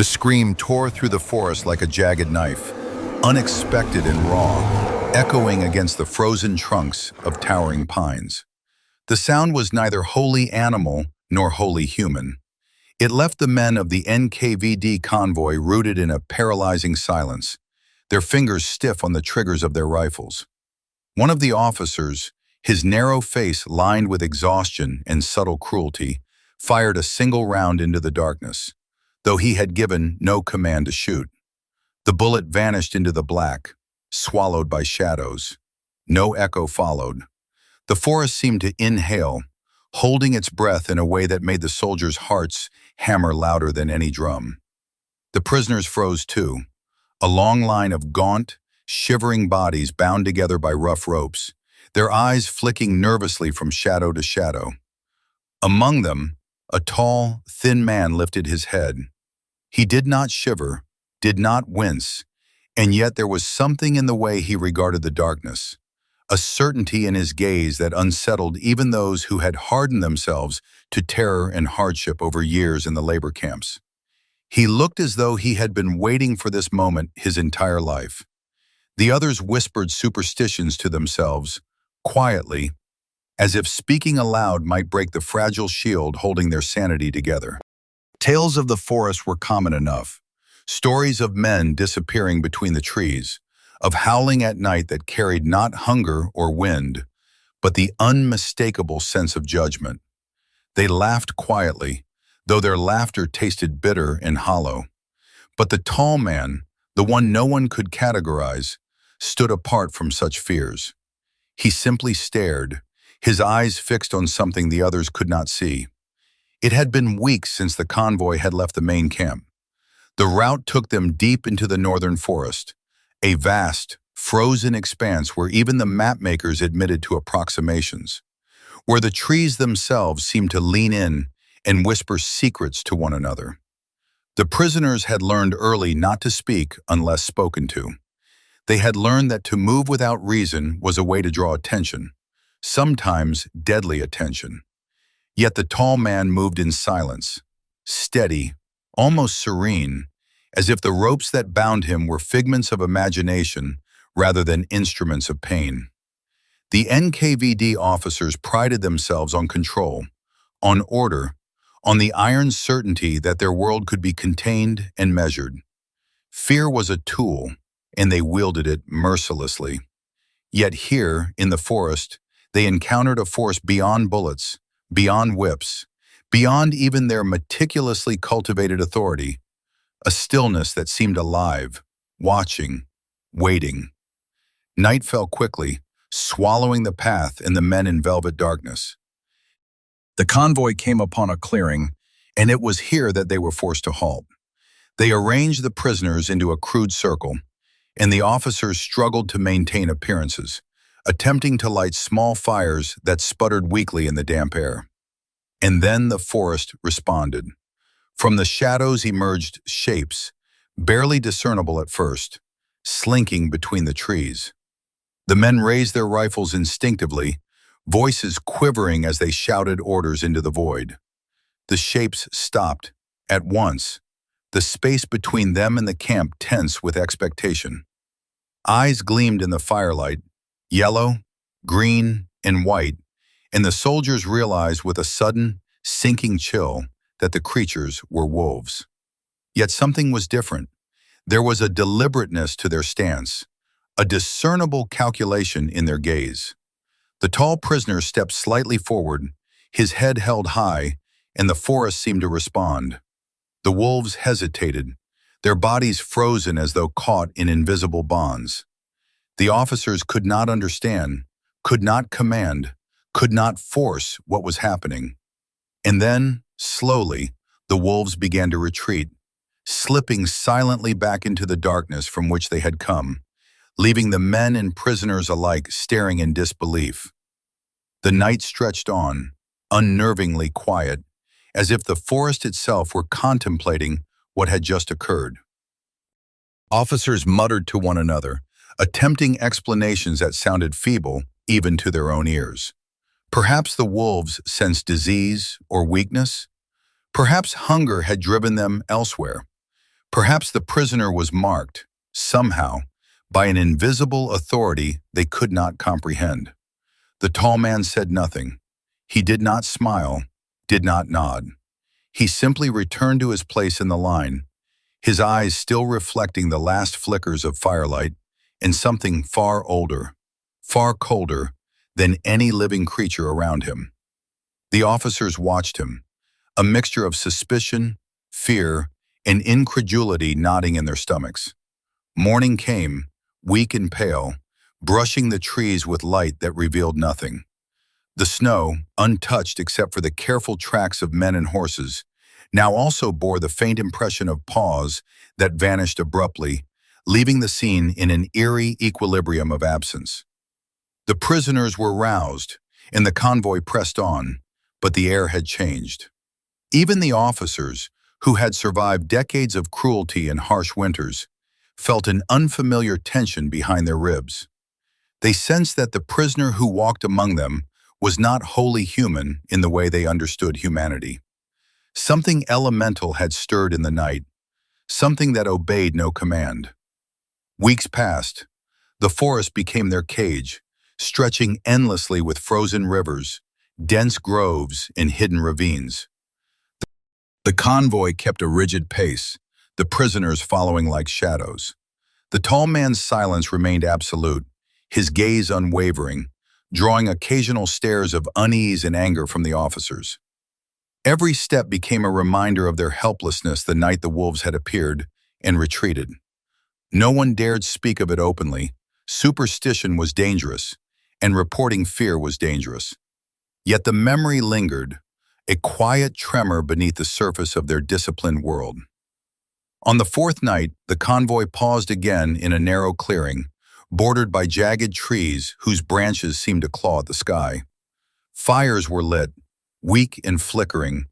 The scream tore through the forest like a jagged knife, unexpected and raw, echoing against the frozen trunks of towering pines. The sound was neither wholly animal nor wholly human. It left the men of the NKVD convoy rooted in a paralyzing silence, their fingers stiff on the triggers of their rifles. One of the officers, his narrow face lined with exhaustion and subtle cruelty, fired a single round into the darkness, though he had given no command to shoot. The bullet vanished into the black, swallowed by shadows. No echo followed. The forest seemed to inhale, holding its breath in a way that made the soldiers' hearts hammer louder than any drum. The prisoners froze too, a long line of gaunt, shivering bodies bound together by rough ropes, their eyes flicking nervously from shadow to shadow. Among them, a tall, thin man lifted his head. He did not shiver, did not wince, and yet there was something in the way he regarded the darkness, a certainty in his gaze that unsettled even those who had hardened themselves to terror and hardship over years in the labor camps. He looked as though he had been waiting for this moment his entire life. The others whispered superstitions to themselves, quietly, as if speaking aloud might break the fragile shield holding their sanity together. Tales of the forest were common enough, stories of men disappearing between the trees, of howling at night that carried not hunger or wind, but the unmistakable sense of judgment. They laughed quietly, though their laughter tasted bitter and hollow. But the tall man, the one no one could categorize, stood apart from such fears. He simply stared, his eyes fixed on something the others could not see. It had been weeks since the convoy had left the main camp. The route took them deep into the northern forest, a vast, frozen expanse where even the mapmakers admitted to approximations, where the trees themselves seemed to lean in and whisper secrets to one another. The prisoners had learned early not to speak unless spoken to. They had learned that to move without reason was a way to draw attention, sometimes deadly attention. Yet the tall man moved in silence, steady, almost serene, as if the ropes that bound him were figments of imagination rather than instruments of pain. The NKVD officers prided themselves on control, on order, on the iron certainty that their world could be contained and measured. Fear was a tool, and they wielded it mercilessly. Yet here, in the forest, they encountered a force beyond bullets, beyond whips, beyond even their meticulously cultivated authority, a stillness that seemed alive, watching, waiting. Night fell quickly, swallowing the path and the men in velvet darkness. The convoy came upon a clearing, and it was here that they were forced to halt. They arranged the prisoners into a crude circle, and the officers struggled to maintain appearances, attempting to light small fires that sputtered weakly in the damp air. And then the forest responded. From the shadows emerged shapes, barely discernible at first, slinking between the trees. The men raised their rifles instinctively, voices quivering as they shouted orders into the void. The shapes stopped, at once, the space between them and the camp tense with expectation. Eyes gleamed in the firelight, yellow, green, and white, and the soldiers realized with a sudden, sinking chill that the creatures were wolves. Yet something was different. There was a deliberateness to their stance, a discernible calculation in their gaze. The tall prisoner stepped slightly forward, his head held high, and the forest seemed to respond. The wolves hesitated, their bodies frozen as though caught in invisible bonds. The officers could not understand, could not command, could not force what was happening. And then, slowly, the wolves began to retreat, slipping silently back into the darkness from which they had come, leaving the men and prisoners alike staring in disbelief. The night stretched on, unnervingly quiet, as if the forest itself were contemplating what had just occurred. Officers muttered to one another, attempting explanations that sounded feeble even to their own ears. Perhaps the wolves sensed disease or weakness. Perhaps hunger had driven them elsewhere. Perhaps the prisoner was marked, somehow, by an invisible authority they could not comprehend. The tall man said nothing. He did not smile, did not nod. He simply returned to his place in the line, his eyes still reflecting the last flickers of firelight in something far older, far colder than any living creature around him. The officers watched him, a mixture of suspicion, fear, and incredulity knotting in their stomachs. Morning came, weak and pale, brushing the trees with light that revealed nothing. The snow, untouched except for the careful tracks of men and horses, now also bore the faint impression of paws that vanished abruptly, leaving the scene in an eerie equilibrium of absence. The prisoners were roused, and the convoy pressed on, but the air had changed. Even the officers, who had survived decades of cruelty and harsh winters, felt an unfamiliar tension behind their ribs. They sensed that the prisoner who walked among them was not wholly human in the way they understood humanity. Something elemental had stirred in the night, something that obeyed no command. Weeks passed. The forest became their cage, stretching endlessly with frozen rivers, dense groves, and hidden ravines. The convoy kept a rigid pace, the prisoners following like shadows. The tall man's silence remained absolute, his gaze unwavering, drawing occasional stares of unease and anger from the officers. Every step became a reminder of their helplessness the night the wolves had appeared and retreated. No one dared speak of it openly. Superstition was dangerous, and reporting fear was dangerous. Yet the memory lingered, a quiet tremor beneath the surface of their disciplined world. On the fourth night, the convoy paused again in a narrow clearing, bordered by jagged trees whose branches seemed to claw at the sky. Fires were lit, weak and flickering,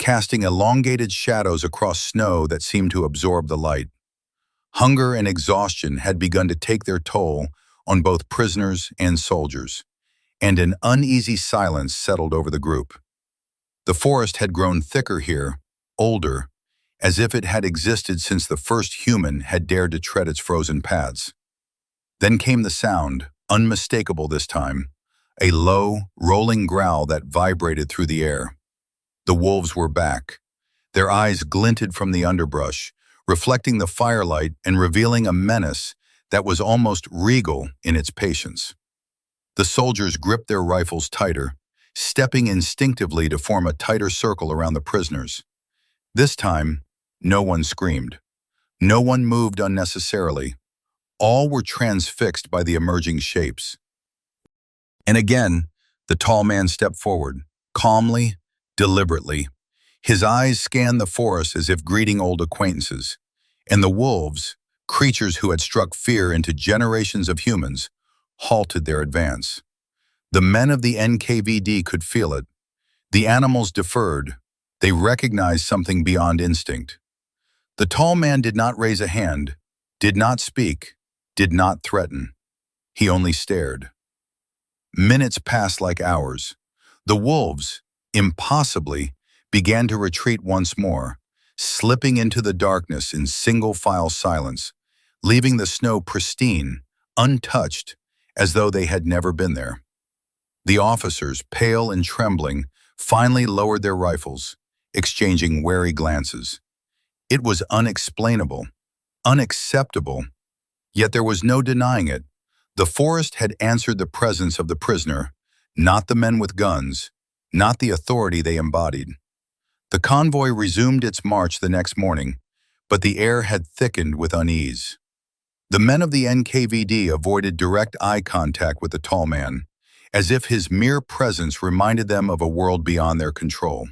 casting elongated shadows across snow that seemed to absorb the light. Hunger and exhaustion had begun to take their toll on both prisoners and soldiers, and an uneasy silence settled over the group. The forest had grown thicker here, older, as if it had existed since the first human had dared to tread its frozen paths. Then came the sound, unmistakable this time, a low, rolling growl that vibrated through the air. The wolves were back. Their eyes glinted from the underbrush, reflecting the firelight and revealing a menace that was almost regal in its patience. The soldiers gripped their rifles tighter, stepping instinctively to form a tighter circle around the prisoners. This time, no one screamed. No one moved unnecessarily. All were transfixed by the emerging shapes. And again, the tall man stepped forward, calmly, deliberately. His eyes scanned the forest as if greeting old acquaintances. And the wolves, creatures who had struck fear into generations of humans, halted their advance. The men of the NKVD could feel it. The animals deferred. They recognized something beyond instinct. The tall man did not raise a hand, did not speak, did not threaten. He only stared. Minutes passed like hours. The wolves, impossibly, began to retreat once more, slipping into the darkness in single-file silence, leaving the snow pristine, untouched, as though they had never been there. The officers, pale and trembling, finally lowered their rifles, exchanging wary glances. It was unexplainable, unacceptable, yet there was no denying it. The forest had answered the presence of the prisoner, not the men with guns, not the authority they embodied. The convoy resumed its march the next morning, but the air had thickened with unease. The men of the NKVD avoided direct eye contact with the tall man, as if his mere presence reminded them of a world beyond their control.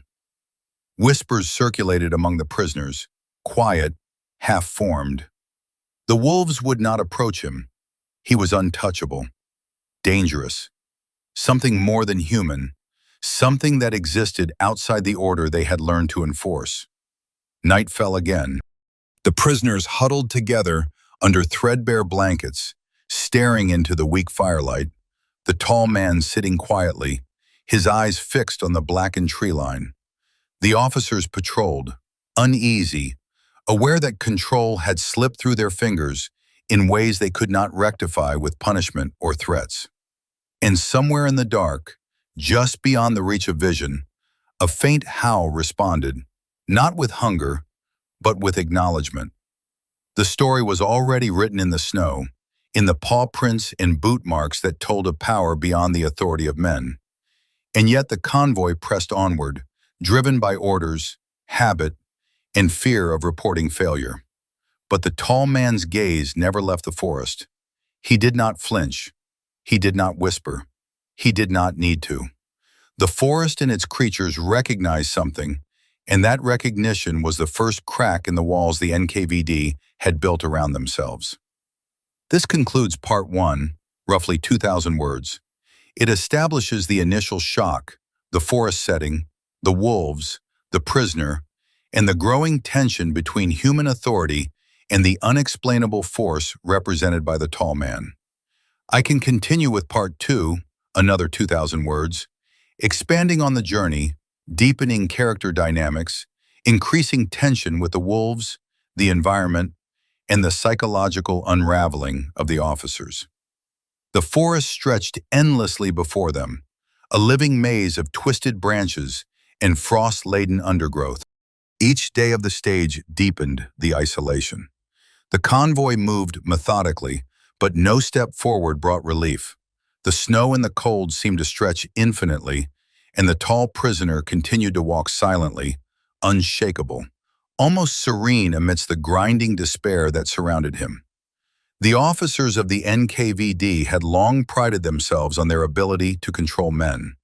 Whispers circulated among the prisoners, quiet, half-formed. The wolves would not approach him. He was untouchable, dangerous, something more than human, something that existed outside the order they had learned to enforce. Night fell again. The prisoners huddled together under threadbare blankets, staring into the weak firelight, the tall man sitting quietly, his eyes fixed on the blackened tree line. The officers patrolled, uneasy, aware that control had slipped through their fingers in ways they could not rectify with punishment or threats. And somewhere in the dark, just beyond the reach of vision, a faint howl responded, not with hunger, but with acknowledgement. The story was already written in the snow, in the paw prints and boot marks that told of power beyond the authority of men. And yet the convoy pressed onward, driven by orders, habit, and fear of reporting failure. But the tall man's gaze never left the forest. He did not flinch. He did not whisper. He did not need to. The forest and its creatures recognized something, and that recognition was the first crack in the walls the NKVD had built around themselves. This concludes Part 1, roughly 2,000 words. It establishes the initial shock, the forest setting, the wolves, the prisoner, and the growing tension between human authority and the unexplainable force represented by the tall man. I can continue with Part 2, another 2,000 words, expanding on the journey, deepening character dynamics, increasing tension with the wolves, the environment, and the psychological unraveling of the officers. The forest stretched endlessly before them, a living maze of twisted branches and frost-laden undergrowth. Each day of the stage deepened the isolation. The convoy moved methodically, but no step forward brought relief. The snow and the cold seemed to stretch infinitely, and the tall prisoner continued to walk silently, unshakable, almost serene amidst the grinding despair that surrounded him. The officers of the NKVD had long prided themselves on their ability to control men,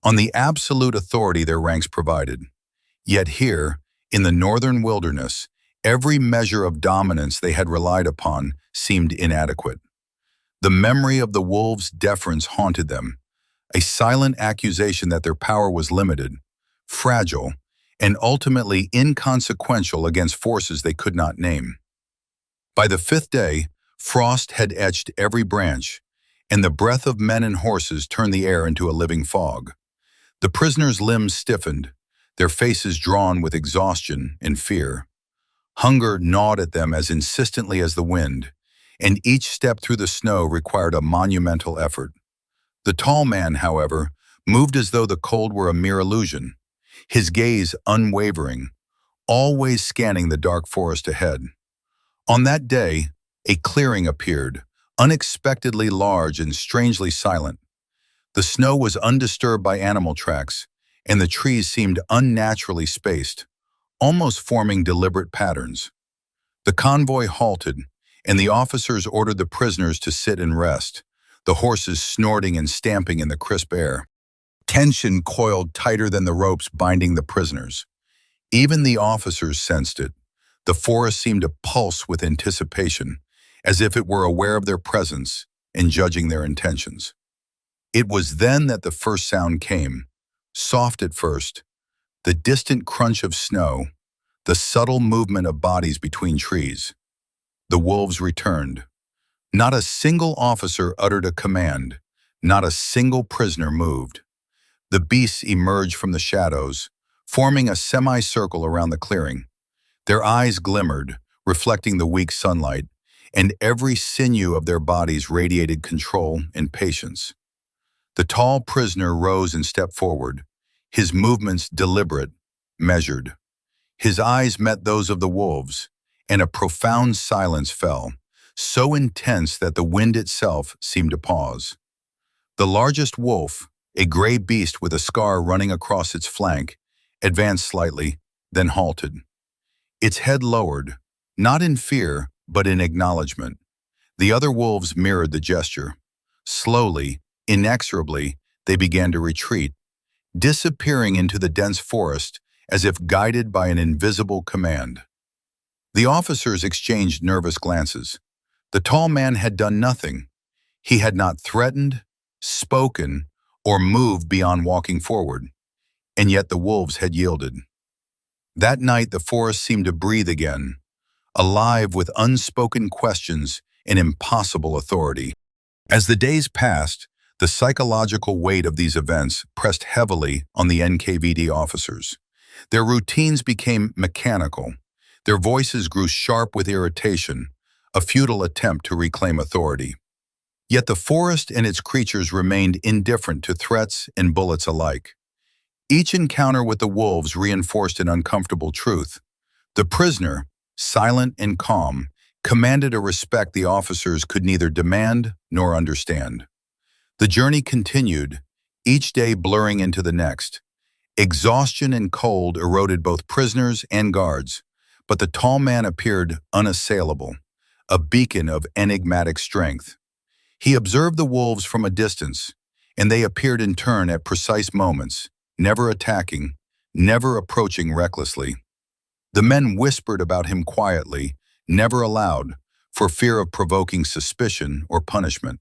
on the absolute authority their ranks provided. Yet here, in the northern wilderness, every measure of dominance they had relied upon seemed inadequate. The memory of the wolves' deference haunted them, a silent accusation that their power was limited, fragile, and ultimately inconsequential against forces they could not name. By the fifth day, frost had etched every branch, and the breath of men and horses turned the air into a living fog. The prisoners' limbs stiffened, their faces drawn with exhaustion and fear. Hunger gnawed at them as insistently as the wind, and each step through the snow required a monumental effort. The tall man, however, moved as though the cold were a mere illusion, his gaze unwavering, always scanning the dark forest ahead. On that day, a clearing appeared, unexpectedly large and strangely silent. The snow was undisturbed by animal tracks, and the trees seemed unnaturally spaced, almost forming deliberate patterns. The convoy halted, and the officers ordered the prisoners to sit and rest, the horses snorting and stamping in the crisp air. Tension coiled tighter than the ropes binding the prisoners. Even the officers sensed it. The forest seemed to pulse with anticipation, as if it were aware of their presence and judging their intentions. It was then that the first sound came, soft at first, the distant crunch of snow, the subtle movement of bodies between trees. The wolves returned. Not a single officer uttered a command, not a single prisoner moved. The beasts emerged from the shadows, forming a semicircle around the clearing. Their eyes glimmered, reflecting the weak sunlight, and every sinew of their bodies radiated control and patience. The tall prisoner rose and stepped forward, his movements deliberate, measured. His eyes met those of the wolves, and a profound silence fell, so intense that the wind itself seemed to pause. The largest wolf, a gray beast with a scar running across its flank, advanced slightly, then halted. Its head lowered, not in fear, but in acknowledgement. The other wolves mirrored the gesture. Slowly, inexorably, they began to retreat, disappearing into the dense forest as if guided by an invisible command. The officers exchanged nervous glances. The tall man had done nothing. He had not threatened, spoken, or moved beyond walking forward, and yet the wolves had yielded. That night the forest seemed to breathe again, alive with unspoken questions and impossible authority. As the days passed, the psychological weight of these events pressed heavily on the NKVD officers. Their routines became mechanical. Their voices grew sharp with irritation, a futile attempt to reclaim authority. Yet the forest and its creatures remained indifferent to threats and bullets alike. Each encounter with the wolves reinforced an uncomfortable truth. The prisoner, silent and calm, commanded a respect the officers could neither demand nor understand. The journey continued, each day blurring into the next. Exhaustion and cold eroded both prisoners and guards, but the tall man appeared unassailable, a beacon of enigmatic strength. He observed the wolves from a distance, and they appeared in turn at precise moments, never attacking, never approaching recklessly. The men whispered about him quietly, never aloud, for fear of provoking suspicion or punishment.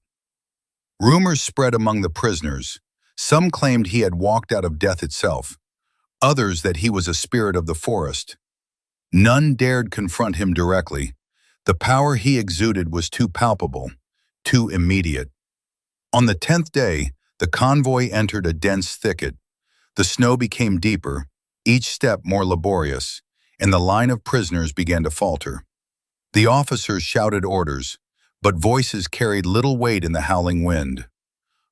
Rumors spread among the prisoners. Some claimed he had walked out of death itself, others that he was a spirit of the forest. None dared confront him directly. The power he exuded was too palpable, too immediate. On the 10th day, the convoy entered a dense thicket. The snow became deeper, each step more laborious, and the line of prisoners began to falter. The officers shouted orders, but voices carried little weight in the howling wind.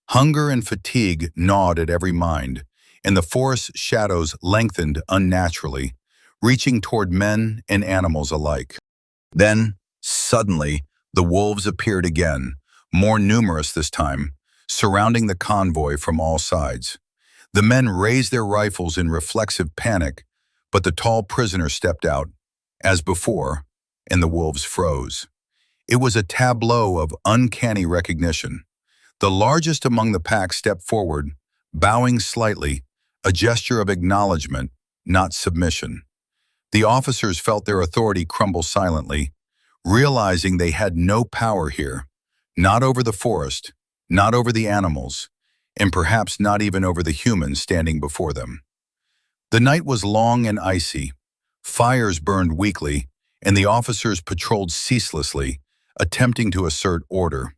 Hunger and fatigue gnawed at every mind, and the forest's shadows lengthened unnaturally, reaching toward men and animals alike. Then, suddenly, the wolves appeared again, more numerous this time, surrounding the convoy from all sides. The men raised their rifles in reflexive panic, but the tall prisoner stepped out, as before, and the wolves froze. It was a tableau of uncanny recognition. The largest among the pack stepped forward, bowing slightly, a gesture of acknowledgement, not submission. The officers felt their authority crumble silently, realizing they had no power here, not over the forest, not over the animals, and perhaps not even over the humans standing before them. The night was long and icy. Fires burned weakly, and the officers patrolled ceaselessly, attempting to assert order.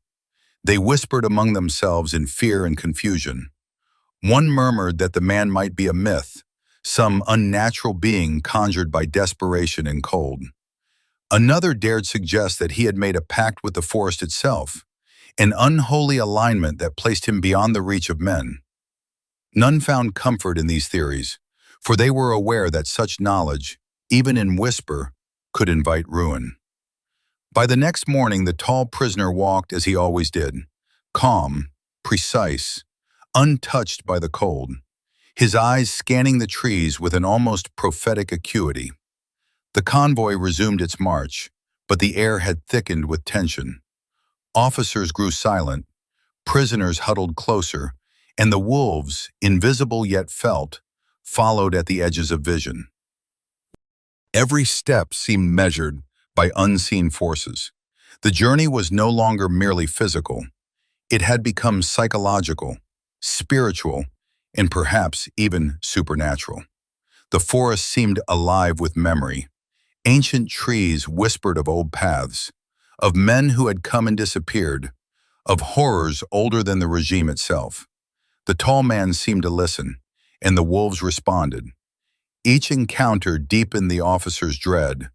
They whispered among themselves in fear and confusion. One murmured that the man might be a myth, some unnatural being conjured by desperation and cold. Another dared suggest that he had made a pact with the forest itself, an unholy alignment that placed him beyond the reach of men. None found comfort in these theories, for they were aware that such knowledge, even in whisper, could invite ruin. By the next morning, the tall prisoner walked as he always did, calm, precise, untouched by the cold, his eyes scanning the trees with an almost prophetic acuity. The convoy resumed its march, but the air had thickened with tension. Officers grew silent, prisoners huddled closer, and the wolves, invisible yet felt, followed at the edges of vision. Every step seemed measured by unseen forces. The journey was no longer merely physical. It had become psychological, spiritual, and perhaps even supernatural. The forest seemed alive with memory. Ancient trees whispered of old paths, of men who had come and disappeared, of horrors older than the regime itself. The tall man seemed to listen, and the wolves responded. Each encounter deepened the officers' dread,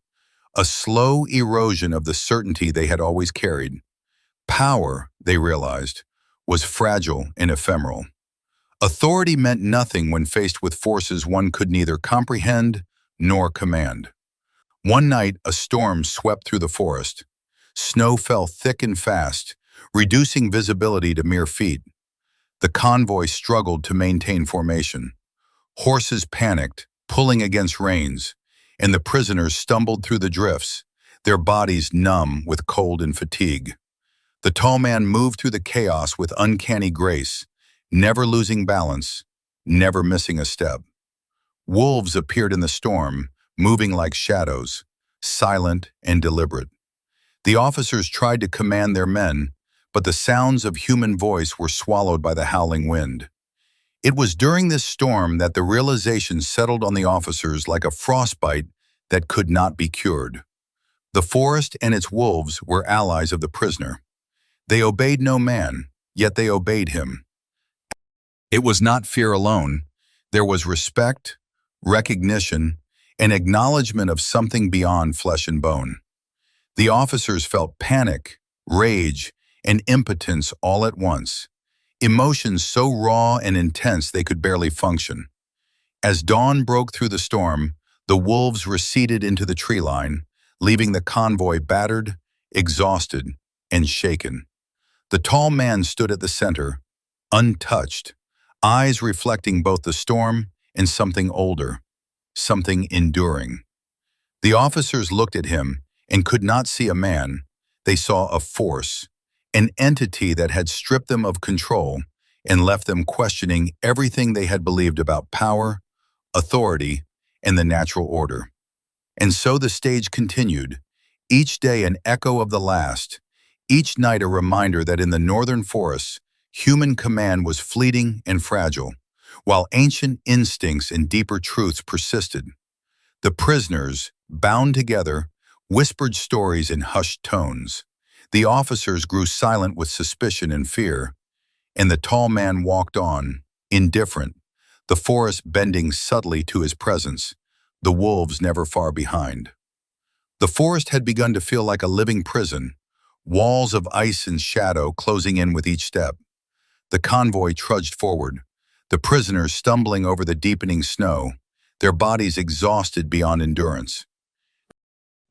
a slow erosion of the certainty they had always carried. Power, they realized, was fragile and ephemeral. Authority meant nothing when faced with forces one could neither comprehend nor command. One night, a storm swept through the forest. Snow fell thick and fast, reducing visibility to mere feet. The convoy struggled to maintain formation. Horses panicked, pulling against reins, and the prisoners stumbled through the drifts, their bodies numb with cold and fatigue. The tall man moved through the chaos with uncanny grace, never losing balance, never missing a step. Wolves appeared in the storm, moving like shadows, silent and deliberate. The officers tried to command their men, but the sounds of human voice were swallowed by the howling wind. It was during this storm that the realization settled on the officers like a frostbite that could not be cured. The forest and its wolves were allies of the prisoner. They obeyed no man, yet they obeyed him. It was not fear alone. There was respect, recognition, an acknowledgement of something beyond flesh and bone. The officers felt panic, rage, and impotence all at once, emotions so raw and intense they could barely function. As dawn broke through the storm, the wolves receded into the tree line, leaving the convoy battered, exhausted, and shaken. The tall man stood at the center, untouched, eyes reflecting both the storm and something older, something enduring. The officers looked at him and could not see a man. They saw a force, an entity that had stripped them of control and left them questioning everything they had believed about power, authority, and the natural order. And so the stage continued, each day an echo of the last, each night a reminder that in the northern forests, human command was fleeting and fragile, while ancient instincts and deeper truths persisted. The prisoners, bound together, whispered stories in hushed tones. The officers grew silent with suspicion and fear, and the tall man walked on, indifferent, the forest bending subtly to his presence, the wolves never far behind. The forest had begun to feel like a living prison, walls of ice and shadow closing in with each step. The convoy trudged forward, the prisoners stumbling over the deepening snow, their bodies exhausted beyond endurance.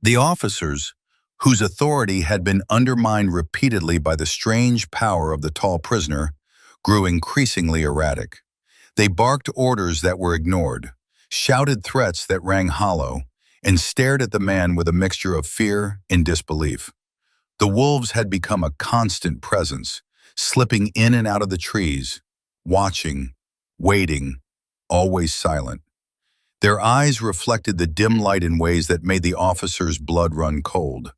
The officers, whose authority had been undermined repeatedly by the strange power of the tall prisoner, grew increasingly erratic. They barked orders that were ignored, shouted threats that rang hollow, and stared at the man with a mixture of fear and disbelief. The wolves had become a constant presence, slipping in and out of the trees, watching, waiting, always silent. Their eyes reflected the dim light in ways that made the officers' blood run cold,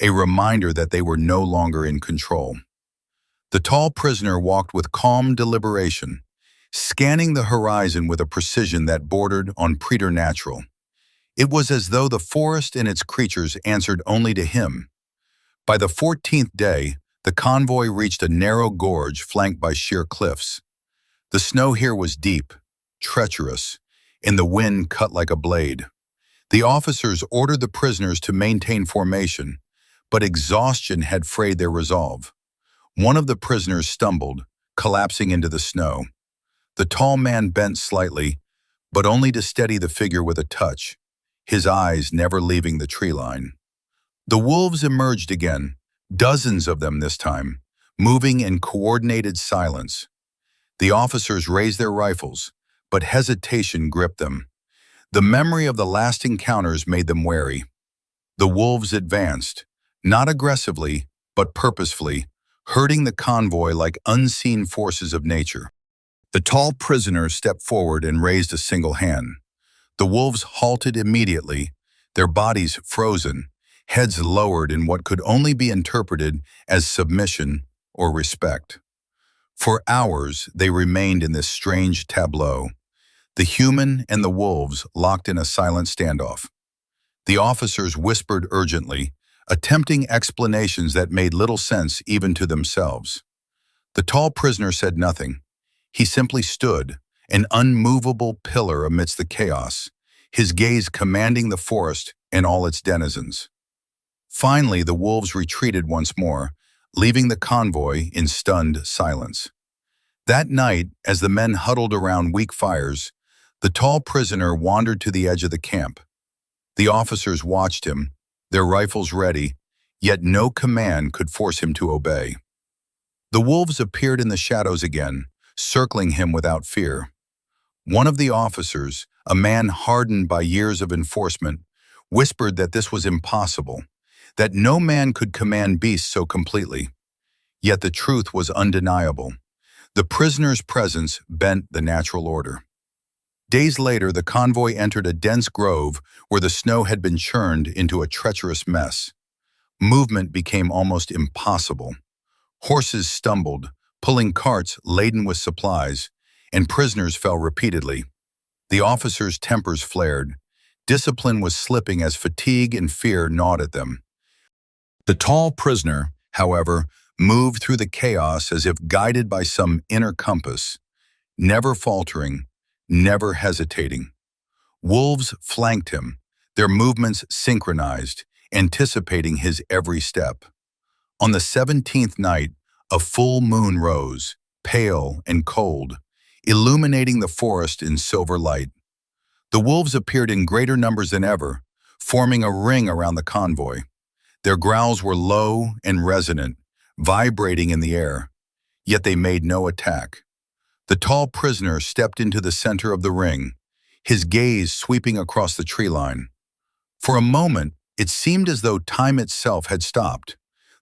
a reminder that they were no longer in control. The tall prisoner walked with calm deliberation, scanning the horizon with a precision that bordered on preternatural. It was as though the forest and its creatures answered only to him. By the 14th day, the convoy reached a narrow gorge flanked by sheer cliffs. The snow here was deep, treacherous, and the wind cut like a blade. The officers ordered the prisoners to maintain formation, but exhaustion had frayed their resolve. One of the prisoners stumbled, collapsing into the snow. The tall man bent slightly, but only to steady the figure with a touch, his eyes never leaving the tree line. The wolves emerged again, dozens of them this time, moving in coordinated silence. The officers raised their rifles, but hesitation gripped them. The memory of the last encounters made them wary. The wolves advanced, not aggressively, but purposefully, herding the convoy like unseen forces of nature. The tall prisoner stepped forward and raised a single hand. The wolves halted immediately, their bodies frozen, heads lowered in what could only be interpreted as submission or respect. For hours, they remained in this strange tableau, the human and the wolves locked in a silent standoff. The officers whispered urgently, attempting explanations that made little sense even to themselves. The tall prisoner said nothing. He simply stood, an unmovable pillar amidst the chaos, his gaze commanding the forest and all its denizens. Finally, the wolves retreated once more, leaving the convoy in stunned silence. That night, as the men huddled around weak fires, the tall prisoner wandered to the edge of the camp. The officers watched him, their rifles ready, yet no command could force him to obey. The wolves appeared in the shadows again, circling him without fear. One of the officers, a man hardened by years of enforcement, whispered that this was impossible, that no man could command beasts so completely. Yet the truth was undeniable. The prisoner's presence bent the natural order. Days later, the convoy entered a dense grove where the snow had been churned into a treacherous mess. Movement became almost impossible. Horses stumbled, pulling carts laden with supplies, and prisoners fell repeatedly. The officers' tempers flared. Discipline was slipping as fatigue and fear gnawed at them. The tall prisoner, however, moved through the chaos as if guided by some inner compass, never faltering, never hesitating. Wolves flanked him, their movements synchronized, anticipating his every step. On the 17th night, a full moon rose, pale and cold, illuminating the forest in silver light. The wolves appeared in greater numbers than ever, forming a ring around the convoy. Their growls were low and resonant, vibrating in the air, yet they made no attack. The tall prisoner stepped into the center of the ring, his gaze sweeping across the tree line. For a moment, it seemed as though time itself had stopped.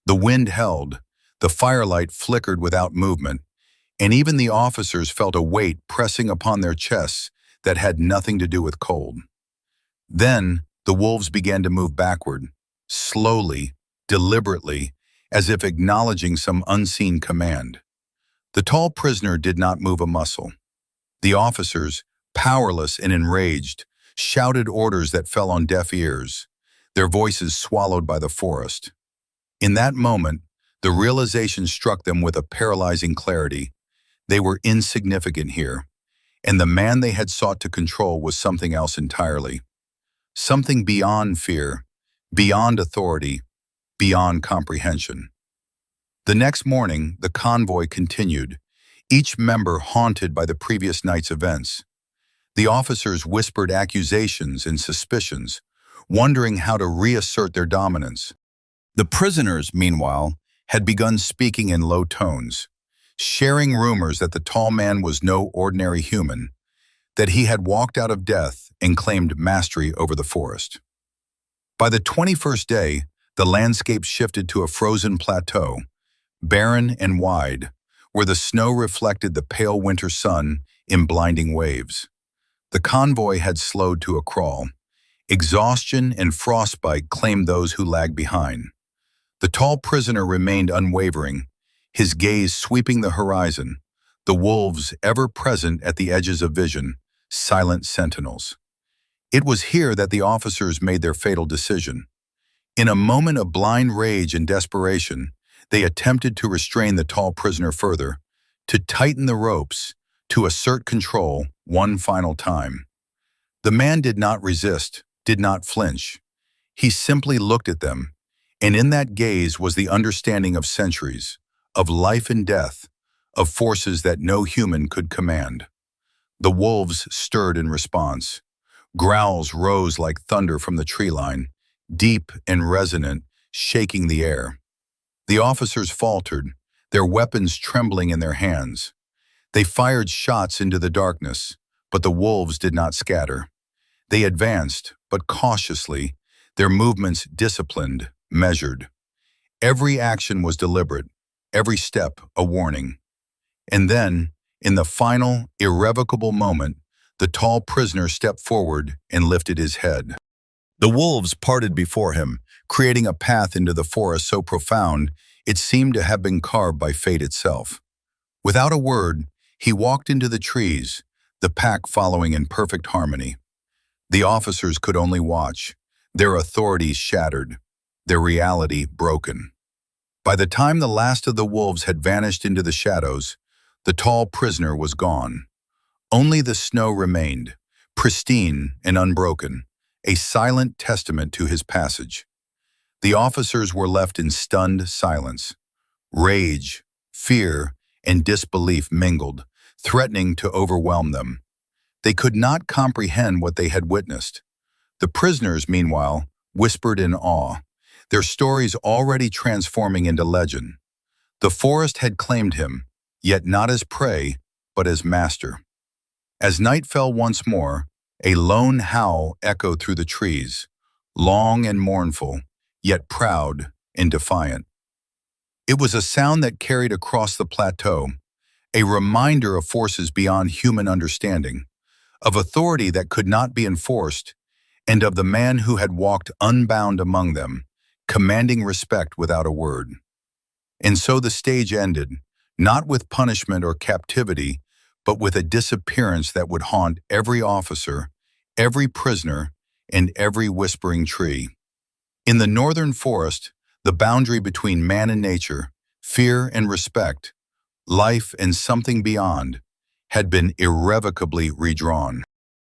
The wind held, the firelight flickered without movement, and even the officers felt a weight pressing upon their chests that had nothing to do with cold. Then, the wolves began to move backward, slowly, deliberately, as if acknowledging some unseen command. The tall prisoner did not move a muscle. The officers, powerless and enraged, shouted orders that fell on deaf ears, their voices swallowed by the forest. In that moment, the realization struck them with a paralyzing clarity. They were insignificant here, and the man they had sought to control was something else entirely. Something beyond fear, beyond authority, beyond comprehension. The next morning, the convoy continued, each member haunted by the previous night's events. The officers whispered accusations and suspicions, wondering how to reassert their dominance. The prisoners, meanwhile, had begun speaking in low tones, sharing rumors that the tall man was no ordinary human, that he had walked out of death and claimed mastery over the forest. By the 21st day, the landscape shifted to a frozen plateau, barren and wide, where the snow reflected the pale winter sun in blinding waves. The convoy had slowed to a crawl. Exhaustion and frostbite claimed those who lagged behind. The tall prisoner remained unwavering, his gaze sweeping the horizon, the wolves ever present at the edges of vision, silent sentinels. It was here that the officers made their fatal decision. In a moment of blind rage and desperation, they attempted to restrain the tall prisoner further, to tighten the ropes, to assert control one final time. The man did not resist, did not flinch. He simply looked at them, and in that gaze was the understanding of centuries, of life and death, of forces that no human could command. The wolves stirred in response. Growls rose like thunder from the tree line, deep and resonant, shaking the air. The officers faltered, their weapons trembling in their hands. They fired shots into the darkness, but the wolves did not scatter. They advanced, but cautiously, their movements disciplined, measured. Every action was deliberate, every step a warning. And then, in the final, irrevocable moment, the tall prisoner stepped forward and lifted his head. The wolves parted before him, creating a path into the forest so profound it seemed to have been carved by fate itself. Without a word, he walked into the trees, the pack following in perfect harmony. The officers could only watch, their authority shattered, their reality broken. By the time the last of the wolves had vanished into the shadows, the tall prisoner was gone. Only the snow remained, pristine and unbroken, a silent testament to his passage. The officers were left in stunned silence. Rage, fear, and disbelief mingled, threatening to overwhelm them. They could not comprehend what they had witnessed. The prisoners, meanwhile, whispered in awe, their stories already transforming into legend. The forest had claimed him, yet not as prey, but as master. As night fell once more, a lone howl echoed through the trees, long and mournful, yet proud and defiant. It was a sound that carried across the plateau, a reminder of forces beyond human understanding, of authority that could not be enforced, and of the man who had walked unbound among them, commanding respect without a word. And so the stage ended, not with punishment or captivity, but with a disappearance that would haunt every officer, every prisoner, and every whispering tree. In the northern forest, the boundary between man and nature, fear and respect, life and something beyond, had been irrevocably redrawn.